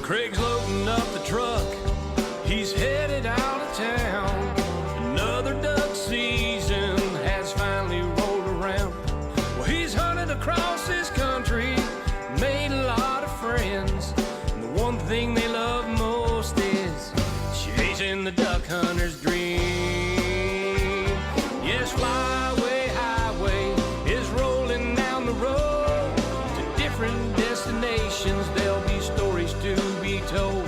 Craig's loading up the truck. He's headed out of town. Another duck season has finally rolled around. Well, he's hunted across this country, made a lot of friends. And the one thing they love most is chasing the duck hunter's dream. Yes, Flyway Highway is rolling down the road to different destinations. There'll be stories to be told,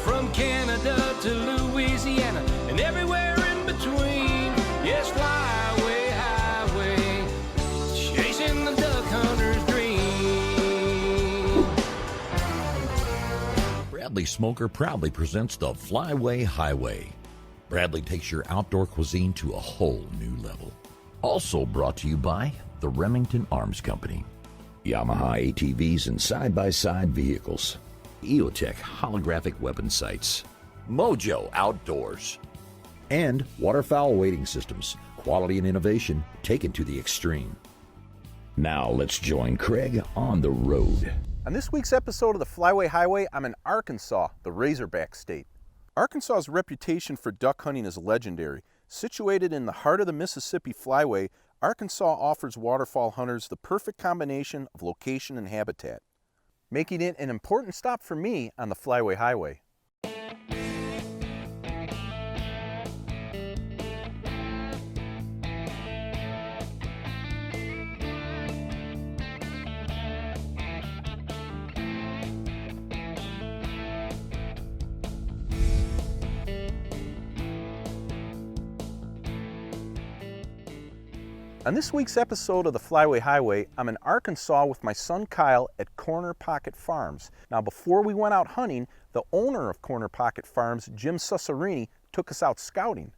from Canada to Louisiana and everywhere in between. Yes, Flyway Highway, chasing the duck hunter's dream. Bradley Smoker proudly presents the Flyway Highway. Bradley takes your outdoor cuisine to a whole new level. Also brought to you by the Remington Arms Company, Yamaha ATVs and side-by-side vehicles, EOTech holographic weapon sights, Mojo Outdoors, and Waterfowl Wading Systems, quality and innovation taken to the extreme. Now let's join Craig on the road. On this week's episode of the Flyway Highway, I'm in Arkansas, the Razorback State. Arkansas's reputation for duck hunting is legendary. Situated in the heart of the Mississippi Flyway, Arkansas offers waterfowl hunters the perfect combination of location and habitat, making it an important stop for me on the Flyway Highway. On this week's episode of the Flyway Highway, I'm in Arkansas with my son Kyle at Corner Pocket Farms. Now, before we went out hunting, the owner of Corner Pocket Farms, Jim Susserini, took us out scouting.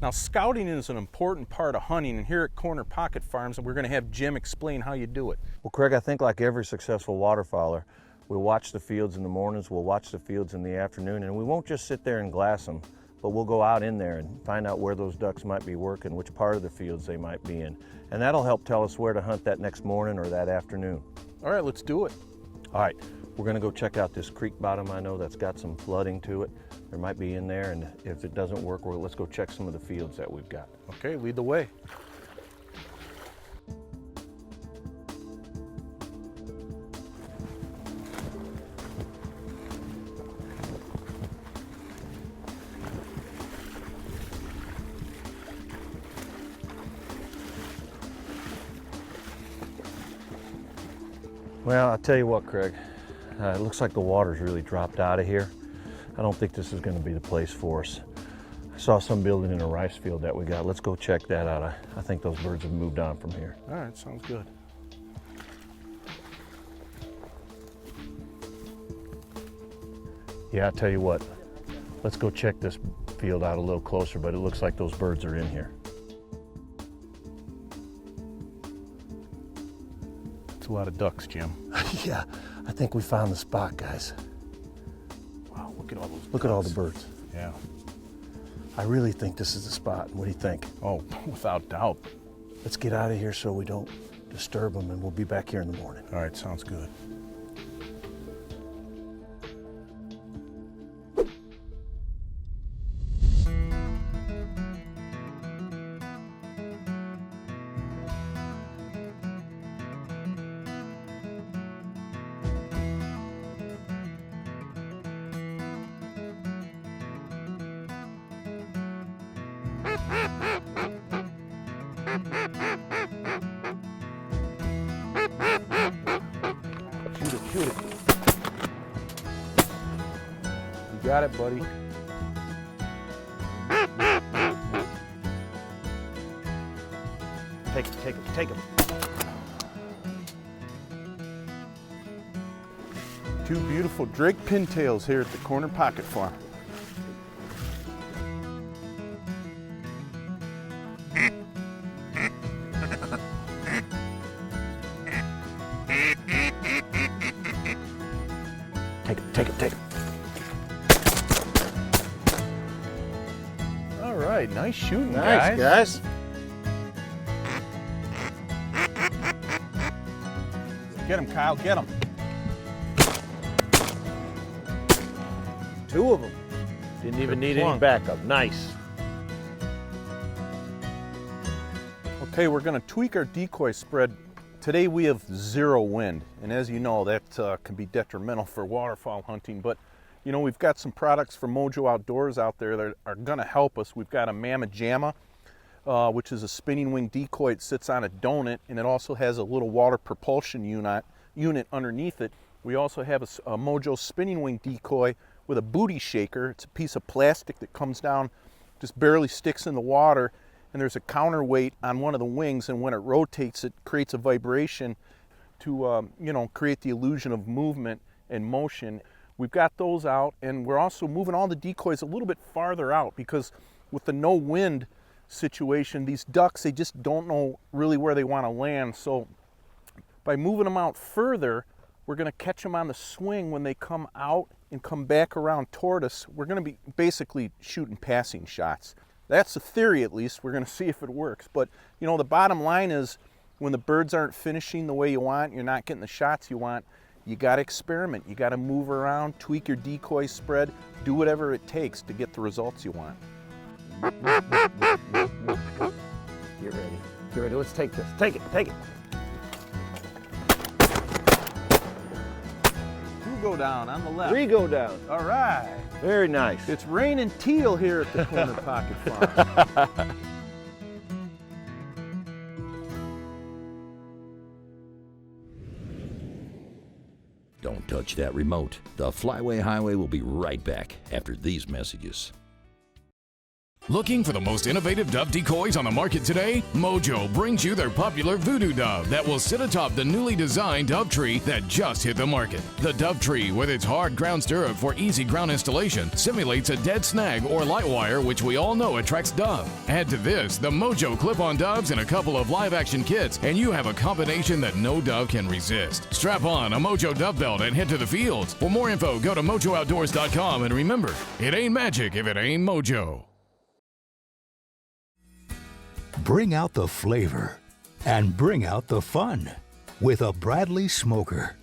Now, scouting is an important part of hunting, and here at Corner Pocket Farms, we're going to have Jim explain how you do it. Well, Craig, I think like every successful waterfowler, we'll watch the fields in the mornings, we'll watch the fields in the afternoon, and we won't just sit there and glass them. But we'll go out in there and find out where those ducks might be working, which part of the fields they might be in. And that'll help tell us where to hunt that next morning or that afternoon. All right, let's do it. All right, we're gonna go check out this creek bottom I know that's got some flooding to it. There might be in there, and if it doesn't work, let's go check some of the fields that we've got. Okay, lead the way. Well, I'll tell you what, Craig, it looks like the water's really dropped out of here. I don't think this is gonna be the place for us. I saw some building in a rice field that we got. Let's go check that out. I think those birds have moved on from here. All right, sounds good. Yeah, I'll tell you what, let's go check this field out a little closer, but it looks like those birds are in here. It's a lot of ducks, Jim. Yeah, I think we found the spot, guys. Wow, look at all those Look at all the birds. Yeah. I really think this is the spot. What do you think? Oh, without doubt. Let's get out of here so we don't disturb them, and we'll be back here in the morning. All right, sounds good. Shoot it. You got it, buddy. Take him. Two beautiful Drake pintails here at the Corner Pocket Farm. Take him. All right, nice shooting, Nice, guys. Get him, Kyle, get him. 2 of them. Didn't even need any backup. Nice. Okay, we're going to tweak our decoy spread. Today we have 0 wind, and as you know, that can be detrimental for waterfowl hunting. But you know, we've got some products from Mojo Outdoors out there that are going to help us. We've got a Mama Jamma, which is a spinning wing decoy. It sits on a donut, and it also has a little water propulsion unit underneath it. We also have a Mojo spinning wing decoy with a booty shaker. It's a piece of plastic that comes down, just barely sticks in the water, and there's a counterweight on one of the wings, and when it rotates, it creates a vibration to you know, create the illusion of movement and motion. We've got those out, and we're also moving all the decoys a little bit farther out, because with the no wind situation, these ducks, they just don't know really where they want to land. So by moving them out further, we're going to catch them on the swing when they come out and come back around toward us. We're going to be basically shooting passing shots. That's the theory, at least. We're going to see if it works. But you know, the bottom line is, when the birds aren't finishing the way you want, you're not getting the shots you want, you got to experiment. You got to move around, tweak your decoy spread, do whatever it takes to get the results you want. Get ready. Get ready. Let's take this. Take it. Take it. 2 go down on the left. 3 go down. All right. Very nice. It's raining teal here at the Corner Pocket Farm. Don't touch that remote. The Flyway Highway will be right back after these messages. Looking for the most innovative dove decoys on the market today? Mojo brings you their popular Voodoo Dove that will sit atop the newly designed Dove Tree that just hit the market. The Dove Tree, with its hard ground stirrup for easy ground installation, simulates a dead snag or light wire, which we all know attracts dove. Add to this the Mojo clip-on doves and a couple of live-action kits, and you have a combination that no dove can resist. Strap on a Mojo dove belt and head to the fields. For more info, go to MojoOutdoors.com, and remember, it ain't magic if it ain't Mojo. Bring out the flavor and bring out the fun with a Bradley Smoker.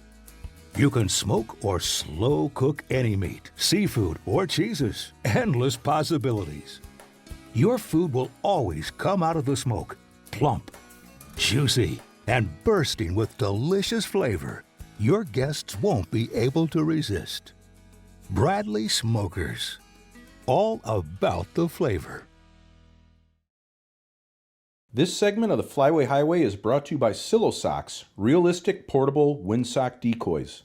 You can smoke or slow cook any meat, seafood, or cheeses. Endless possibilities. Your food will always come out of the smoke plump, juicy, and bursting with delicious flavor your guests won't be able to resist. Bradley Smokers. All about the flavor. This segment of the Flyway Highway is brought to you by Silo Socks, realistic portable windsock decoys.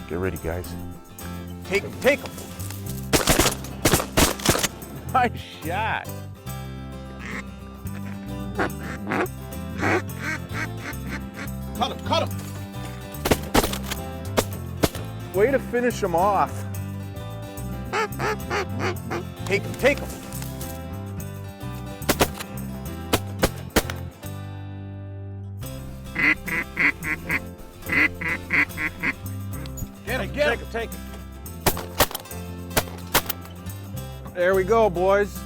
Get ready, guys. Take them. Nice shot. Cut him. Way to finish them off. Take them. Get him. Take it. There we go, boys.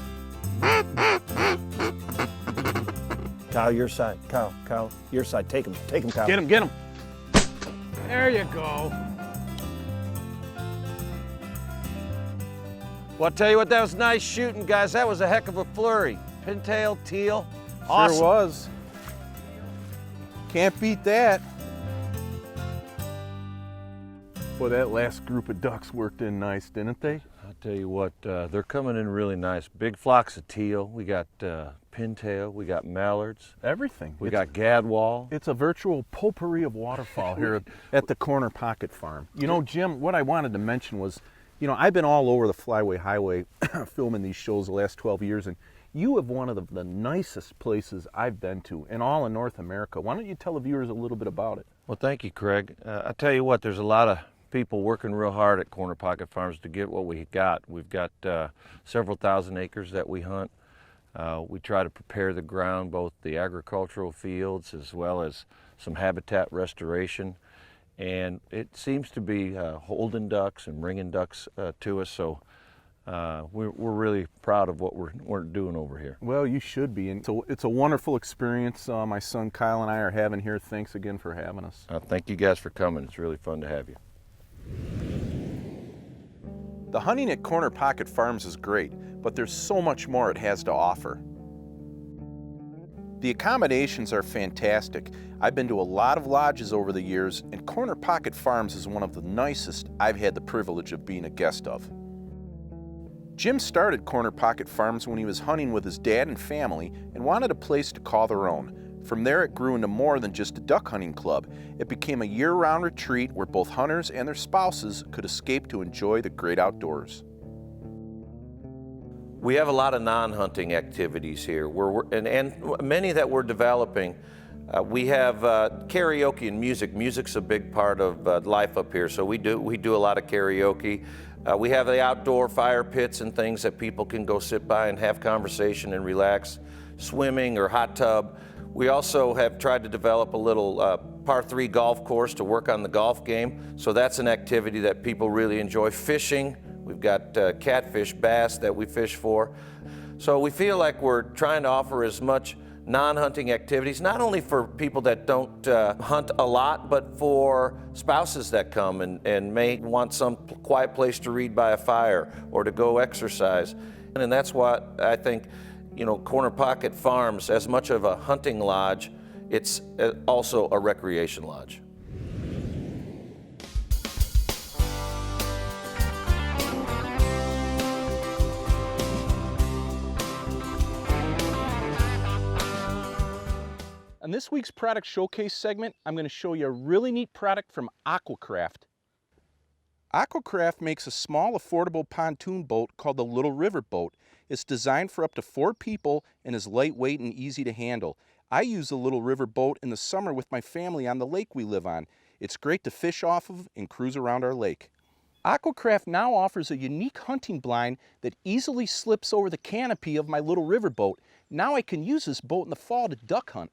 Kyle, your side. Kyle, your side. Take him, Kyle. Get him. There you go. Well, I'll tell you what, that was nice shooting, guys. That was a heck of a flurry. Pintail, teal, awesome. Sure was. Can't beat that. Boy, that last group of ducks worked in nice, didn't they? I'll tell you what, they're coming in really nice. Big flocks of teal. We got pintail. We got mallards. Everything. We got gadwall. It's a virtual potpourri of waterfowl here at the Corner Pocket Farm. You know, Jim, what I wanted to mention was, you know, I've been all over the Flyway Highway filming these shows the last 12 years, and you have one of the nicest places I've been to in all of North America. Why don't you tell the viewers a little bit about it? Well, thank you, Craig. I tell you what, there's a lot of people working real hard at Corner Pocket Farms to get what we got. We've got several thousand acres that we hunt. We try to prepare the ground, both the agricultural fields as well as some habitat restoration. And it seems to be holding ducks and bringing ducks to us. So we're really proud of what we're doing over here. Well, you should be. And it's a wonderful experience my son Kyle and I are having here. Thanks again for having us. Thank you guys for coming. It's really fun to have you. The hunting at Corner Pocket Farms is great, but there's so much more it has to offer. The accommodations are fantastic. I've been to a lot of lodges over the years, and Corner Pocket Farms is one of the nicest I've had the privilege of being a guest of. Jim started Corner Pocket Farms when he was hunting with his dad and family and wanted a place to call their own. From there it grew into more than just a duck hunting club. It became a year-round retreat where both hunters and their spouses could escape to enjoy the great outdoors. We have a lot of non-hunting activities here, and many that we're developing. We have karaoke and music. Music's a big part of life up here, so we do a lot of karaoke. We have the outdoor fire pits and things that people can go sit by and have conversation and relax, swimming or hot tub. We also have tried to develop a little par 3 golf course to work on the golf game, so that's an activity that people really enjoy. Fishing, we've got catfish, bass that we fish for. So we feel like we're trying to offer as much non-hunting activities, not only for people that don't hunt a lot, but for spouses that come and may want some quiet place to read by a fire or to go exercise. And that's what I think, you know, Corner Pocket Farms, as much of a hunting lodge, it's also a recreation lodge. On this week's product showcase segment, I'm going to show you a really neat product from Aquacraft. Aquacraft makes a small, affordable pontoon boat called the Little River Boat. It's designed for up to 4 people and is lightweight and easy to handle. I use the Little River Boat in the summer with my family on the lake we live on. It's great to fish off of and cruise around our lake. Aquacraft now offers a unique hunting blind that easily slips over the canopy of my Little River Boat. Now I can use this boat in the fall to duck hunt.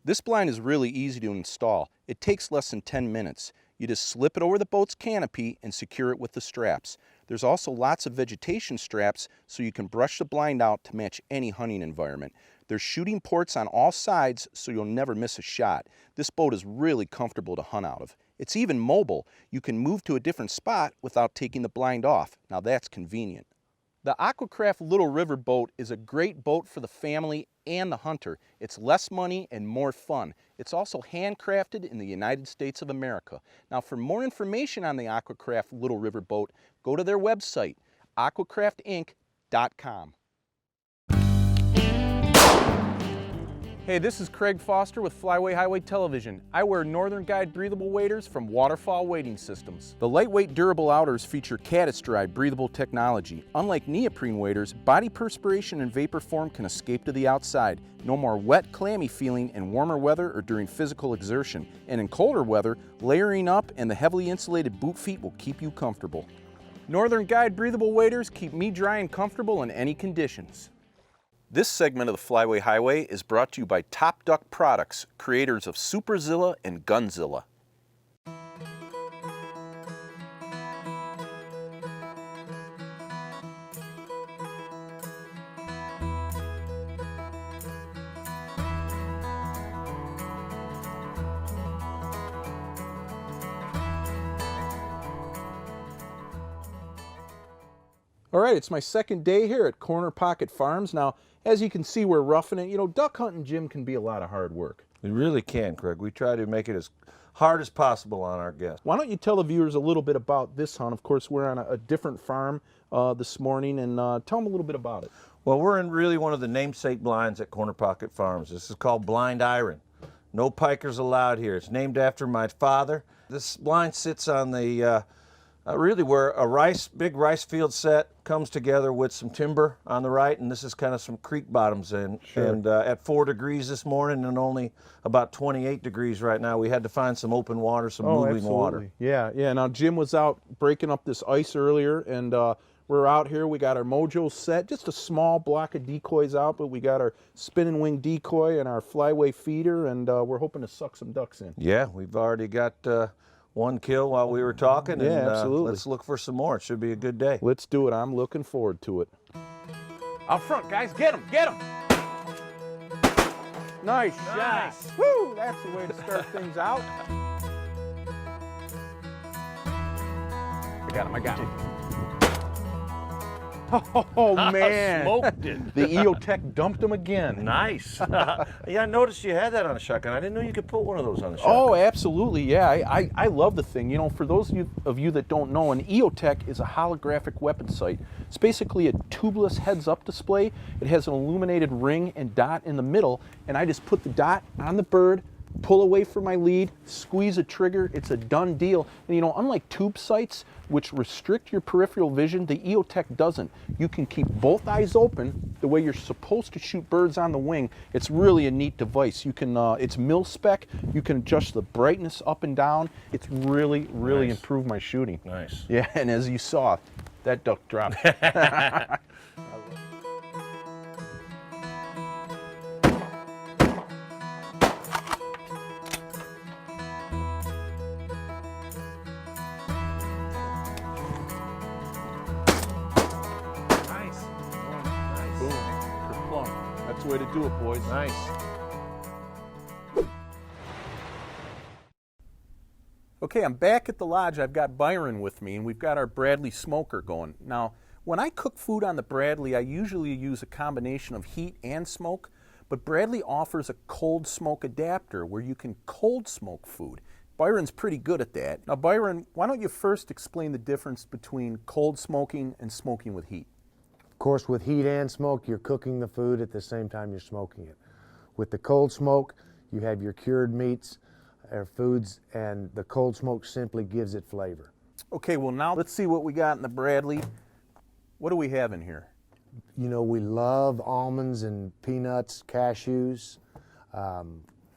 This blind is really easy to install. It takes less than 10 minutes. You just slip it over the boat's canopy and secure it with the straps. There's also lots of vegetation straps so you can brush the blind out to match any hunting environment. There's shooting ports on all sides so you'll never miss a shot. This boat is really comfortable to hunt out of. It's even mobile. You can move to a different spot without taking the blind off. Now that's convenient. The Aquacraft Little River Boat is a great boat for the family and the hunter. It's less money and more fun. It's also handcrafted in the United States of America. Now for more information on the Aquacraft Little River Boat, go to their website, aquacraftinc.com. Hey, this is Craig Foster with Flyway Highway Television. I wear Northern Guide breathable waders from Waterfall Wading Systems. The lightweight, durable outers feature Caddis-Dry breathable technology. Unlike neoprene waders, body perspiration and vapor form can escape to the outside. No more wet, clammy feeling in warmer weather or during physical exertion. And in colder weather, layering up and the heavily insulated boot feet will keep you comfortable. Northern Guide breathable waders keep me dry and comfortable in any conditions. This segment of the Flyway Highway is brought to you by Top Duck Products, creators of Superzilla and Gunzilla. All right, it's my second day here at Corner Pocket Farms. Now, as you can see, we're roughing it. You know, duck hunting, Jim, can be a lot of hard work. We really can, Craig. We try to make it as hard as possible on our guests. Why don't you tell the viewers a little bit about this hunt? Of course, we're on a different farm this morning, and tell them a little bit about it. Well, we're in really one of the namesake blinds at Corner Pocket Farms. This is called Blind Iron. No pikers allowed here. It's named after my father. This blind sits on the really where a big rice field set comes together with some timber on the right, and this is kind of some creek bottoms in. Sure. And at 4 degrees this morning and only about 28 degrees right now, we had to find some open water, some moving water. Yeah. Now Jim was out breaking up this ice earlier, and we're out here. We got our Mojo set, just a small block of decoys out, but we got our spinning wing decoy and our flyway feeder, and we're hoping to suck some ducks in. Yeah, we've already got one kill while we were talking. Yeah, and, absolutely. Let's look for some more. It should be a good day. Let's do it. I'm looking forward to it. Out front, guys. Get him. Get him. Nice shot. Woo, that's the way to start things out. I got him. I got him. Oh, man. Smoked it. The EOTech dumped him again. Nice. Yeah, I noticed you had that on a shotgun. I didn't know you could put one of those on a shotgun. Oh, absolutely. Yeah, I love the thing. You know, for those of you that don't know, an EOTech is a holographic weapon sight. It's basically a tubeless heads-up display. It has an illuminated ring and dot in the middle, and I just put the dot on the bird, pull away from my lead, squeeze a trigger, it's a done deal. And you know, unlike tube sights, which restrict your peripheral vision, the EOTech doesn't. You can keep both eyes open the way you're supposed to shoot birds on the wing. It's really a neat device. You can, it's mil-spec, you can adjust the brightness up and down. It's really Nice. improved my shooting. Nice. Yeah, and as you saw, that duck dropped. Boom, kerplunk. That's the way to do it, boys. Nice. Okay, I'm back at the lodge. I've got Byron with me, and we've got our Bradley smoker going. Now, when I cook food on the Bradley, I usually use a combination of heat and smoke, but Bradley offers a cold smoke adapter where you can cold smoke food. Byron's pretty good at that. Now, Byron, why don't you first explain the difference between cold smoking and smoking with heat? Of course, with heat and smoke, you're cooking the food at the same time you're smoking it. With the cold smoke, you have your cured meats or foods, and the cold smoke simply gives it flavor. Okay, well now let's see what we got in the Bradley. What do we have in here? You know, we love almonds and peanuts, cashews.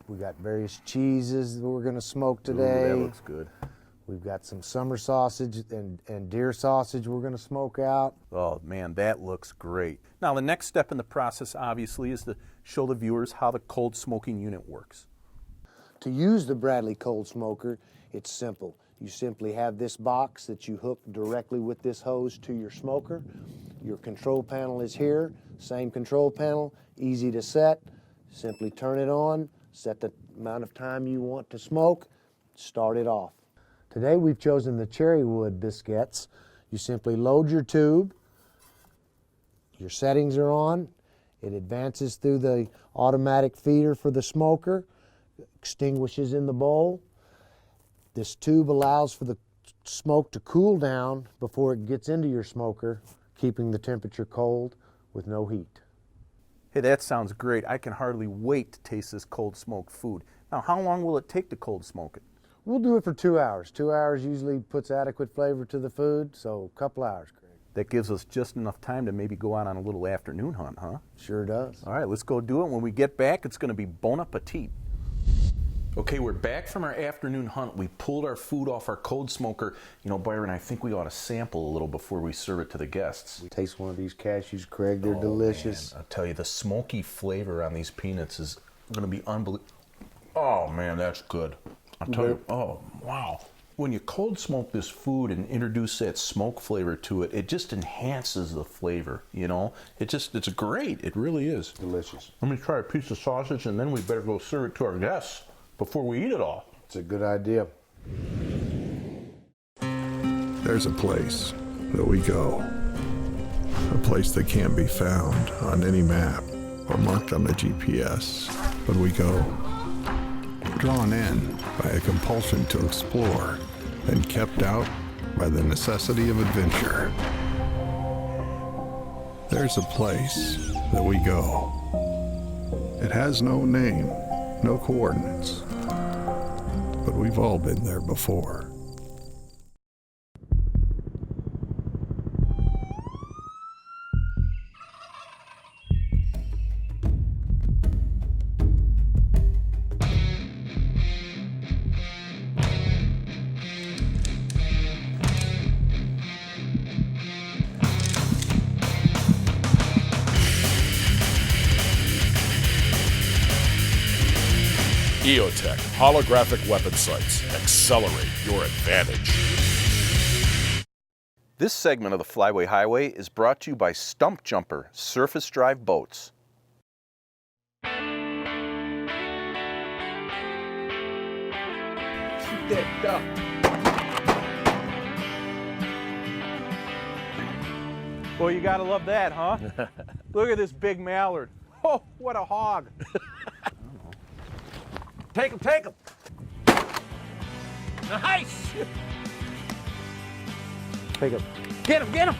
We got various cheeses that we're going to smoke today. Ooh, that looks good. We've got some summer sausage and deer sausage we're going to smoke out. Oh man, that looks great. Now the next step in the process obviously is to show the viewers how the cold smoking unit works. To use the Bradley cold smoker, it's simple. You simply have this box that you hook directly with this hose to your smoker. Your control panel is here, same control panel, easy to set. Simply turn it on, set the amount of time you want to smoke, start it off. Today we've chosen the cherry wood biscuits. You simply load your tube, your settings are on, it advances through the automatic feeder for the smoker, extinguishes in the bowl. This tube allows for the smoke to cool down before it gets into your smoker, keeping the temperature cold with no heat. Hey, that sounds great. I can hardly wait to taste this cold smoked food. Now, how long will it take to cold smoke it? We'll do it for 2 hours. 2 hours usually puts adequate flavor to the food, so a couple hours, Craig. That gives us just enough time to maybe go out on a little afternoon hunt, huh? Sure does. All right, let's go do it. When we get back, it's going to be bon appetit. Okay, we're back from our afternoon hunt. We pulled our food off our cold smoker. You know, Byron, I think we ought to sample a little before we serve it to the guests. Taste one of these cashews, Craig. They're delicious. Man, I'll tell you, the smoky flavor on these peanuts is going to be unbelievable. Oh, man, that's good. I'll tell you, oh, wow. When you cold smoke this food and introduce that smoke flavor to it, it just enhances the flavor, you know? It's great. It really is. Delicious. Let me try a piece of sausage, and then we better go serve it to our guests before we eat it all. It's a good idea. There's a place that we go, a place that can't be found on any map or marked on the GPS, but we go, drawn in by a compulsion to explore and kept out by the necessity of adventure. There's a place that we go. It has no name, no coordinates, but we've all been there before. EOTech holographic weapon sights. Accelerate your advantage. This segment of the Flyway Highway is brought to you by Stump Jumper Surface Drive Boats. Shoot that duck. Well, you gotta love that, huh? Look at this big mallard. Oh, what a hog. Take him, take him. Nice. Take him. Get him, get him.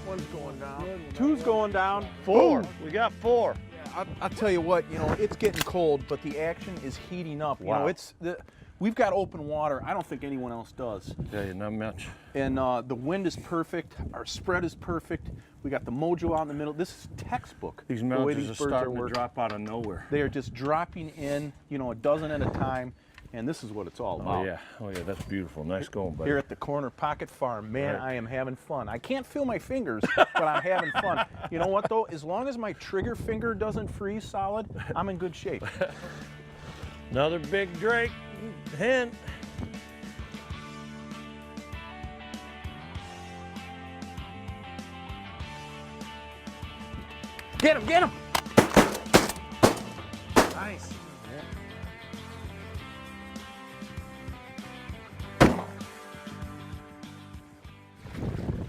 One's going down. Two's going down. Four. Boom. We got four. I'll tell you what, it's getting cold, but the action is heating up. Wow. We've got open water. I don't think anyone else does. Yeah, not much. And the wind is perfect. Our spread is perfect. We got the mojo out in the middle. This is textbook. These the way mountains these are birds starting to working. drop out of nowhere. They are just dropping in, a dozen at a time, and this is what it's all about. Oh yeah, that's beautiful. Nice going, buddy. Here at the Corner Pocket Farm, man, Right. I am having fun. I can't feel my fingers, but I'm having fun. You know what though? As long as my trigger finger doesn't freeze solid, I'm in good shape. Another big drake hen. Get him, get him! Nice.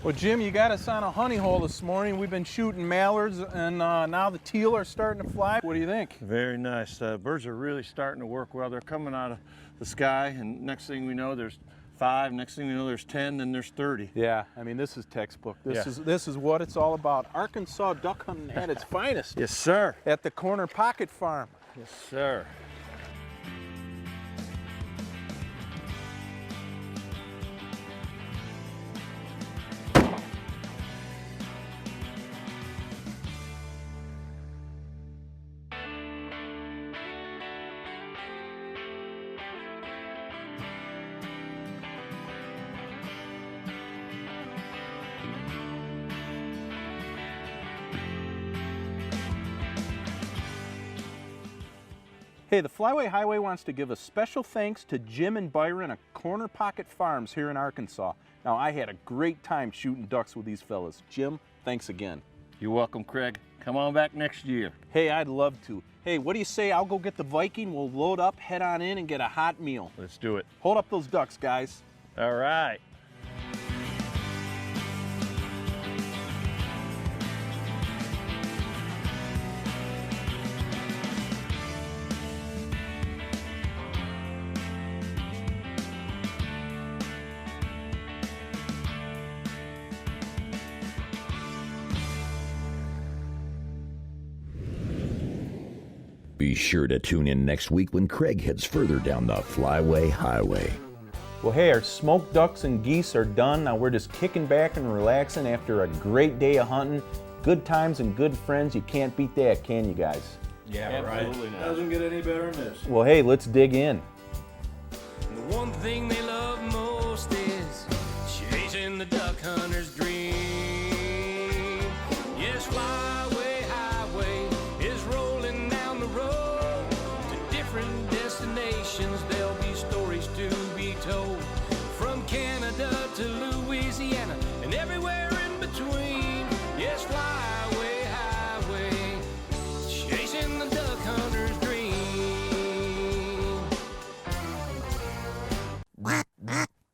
Well, Jim, you got us on a honey hole this morning. We've been shooting mallards, and now the teal are starting to fly. What do you think? Very nice. Birds are really starting to work well. They're coming out of the sky, and next thing we know, there's 5. Next thing we know, there's 10. Then there's 30. Yeah, I mean, this is textbook. This Yeah. is what it's all about. Arkansas duck hunting at its finest. Yes, sir. At the Corner Pocket Farm. Yes, sir. Hey, the Flyway Highway wants to give a special thanks to Jim and Byron at Corner Pocket Farms here in Arkansas. Now, I had a great time shooting ducks with these fellas. Jim, thanks again. You're welcome, Craig. Come on back next year. Hey, I'd love to. Hey, what do you say? I'll go get the Viking, we'll load up, head on in, and get a hot meal. Let's do it. Hold up those ducks, guys. All right. Be sure to tune in next week when Craig heads further down the Flyway Highway. Well, hey, our smoked ducks and geese are done. Now we're just kicking back and relaxing after a great day of hunting. Good times and good friends. You can't beat that, can you guys? Yeah, Absolutely right. not. Doesn't get any better than this. Well, hey, let's dig in. The one thing they love most is chasing the duck hunter's dream. Yes, Flyway Highway is rolling down the road to different destinations. There'll be stories to be told from Canada to Louisiana and everywhere in between. Yes, Flyway Highway, chasing the duck hunter's dream.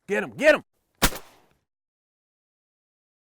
Get him, get him!